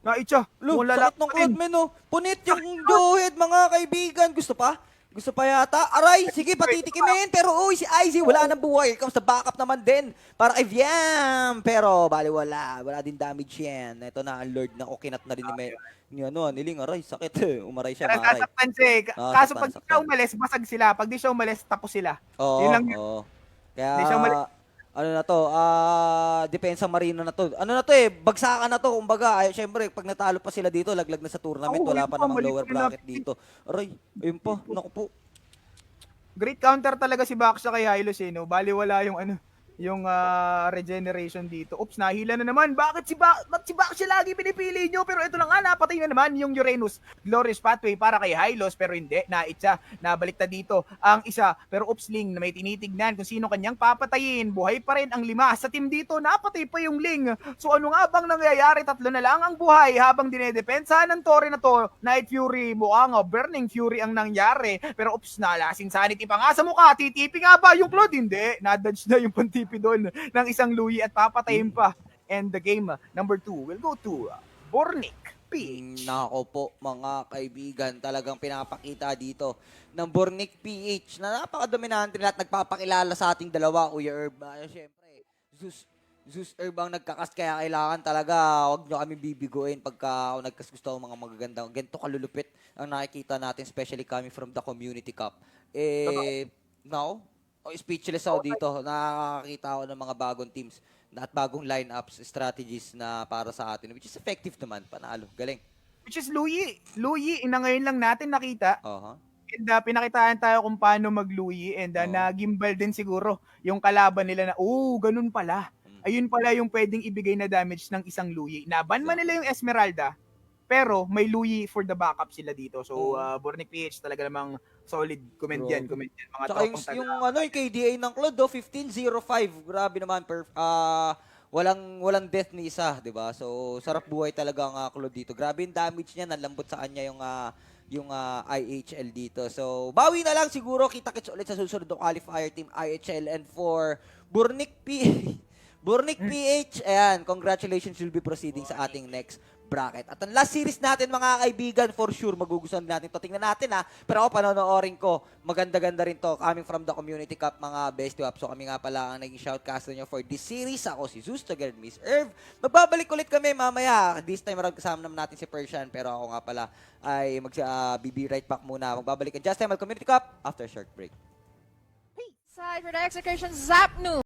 naitsa. Look, Wala sakit lang ng pa rin. Claude Men, oh. Punit yung Johid, mga kaibigan. Gusto pa? Gusto pa yata? Aray, sige, patitikimin. Pero uy, si Izzy, wala nang buhay. Ikaw sa backup naman din. Para kay Viam. Pero, bali, wala. Wala din damage yan. Ito na, ang Lord na kukinat na rin ni Ling. Aray, sakit. Umaray siya, Pero maray. sasaktan siya eh. Ah, Kaso saktan, pag saktan. siya umalis, basag sila. Pag di siya umalis, tapos sila. Oo, Yun lang yun. oo. Hindi siya Kaya, ano na to, depensa marino na to. Ano na to bagsakan na to. Kumbaga, ay, syempre, pag natalo pa sila dito, laglag na sa tournament. Oo, Wala yun pa pa, namang mali lower pa rin bracket natin. dito. Aray, ayun pa. Naku po. Great counter talaga si Baksha kay Hylos eh, no? Bali wala yung regeneration dito. Oops, nahila na naman. Bakit si Baksha lagi pinipili nyo? Pero ito na nga, napatay na naman yung Uranus Glorious Pathway para kay Hylos. Pero hindi, naitsa. Nabaliktad dito ang isa. Pero oops, Ling na may tinitignan kung sino kanyang papatayin. Buhay pa rin ang 5. Sa team dito, napatay pa yung Ling. So ano nga bang nangyayari? 3 na lang ang buhay habang dinedepensa ng Torre na to. Night Fury, mukhang Burning Fury ang nangyari. Pero oops, nalasin sanity pa nga sa mukha. Titipi nga ba yung Claude? Hindi. Nadodge na yung pantipi doon ng isang Louie at papatayin pa. And the game number 2 will go to Bornic PH. Nako po, mga kaibigan, talagang pinapakita dito ng Bornic PH na napaka-dominante nila at nagpapakilala sa ating dalawa, Kuya Herb. Siyempre, Zeus Herb ang nagkakas, kaya kailangan talaga huwag nyo kami bibiguin pagka nagkas gusto ang mga magagandang. Ganito kalulupit ang nakikita natin, especially coming from the Community Cup. Now, speechless ako dito. Nakakita ako ng mga bagong teams at bagong lineups, strategies na para sa atin, which is effective naman. Panalo. Galing. Which is Louie. Louie, na ngayon lang natin nakita. Uh-huh. And pinakitaan tayo kung paano mag-Louie. And nagimbal din siguro yung kalaban nila na, ganun pala. Ayun pala yung pwedeng ibigay na damage ng isang Louie. Naban man nila yung Esmeralda, pero may Louie for the backup sila dito. So, Bornic PH talaga namang solid. Comment yan. Mga Tsaka yung KDA ng Claude, 15-0-5. Grabe naman. Walang death ni isa, di ba? So, sarap buhay talaga ang Claude dito. Grabe yung damage niya. Nalambot sa kanya yung IHL dito. So, bawi na lang siguro. Kita-kits ulit sa susunod ng qualifier team IHL. And for Bornic PH, ayan, congratulations, you'll be proceeding sa ating next bracket. At ang last series natin, mga kaibigan, for sure, magugustuhan natin to. Tingnan natin pero ako panonoorin ko, maganda-ganda rin to, coming from the Community Cup, mga bestie up. So kami nga pala ang naging shoutcaster nyo for this series. Ako si Zeus, together with Miss Irv. Magbabalik ulit kami mamaya. This time around kasama naman natin si Persian, pero ako nga pala ay be right back muna. Magbabalik ang Just ML Community Cup after short break. Side for the execution, Zapnu.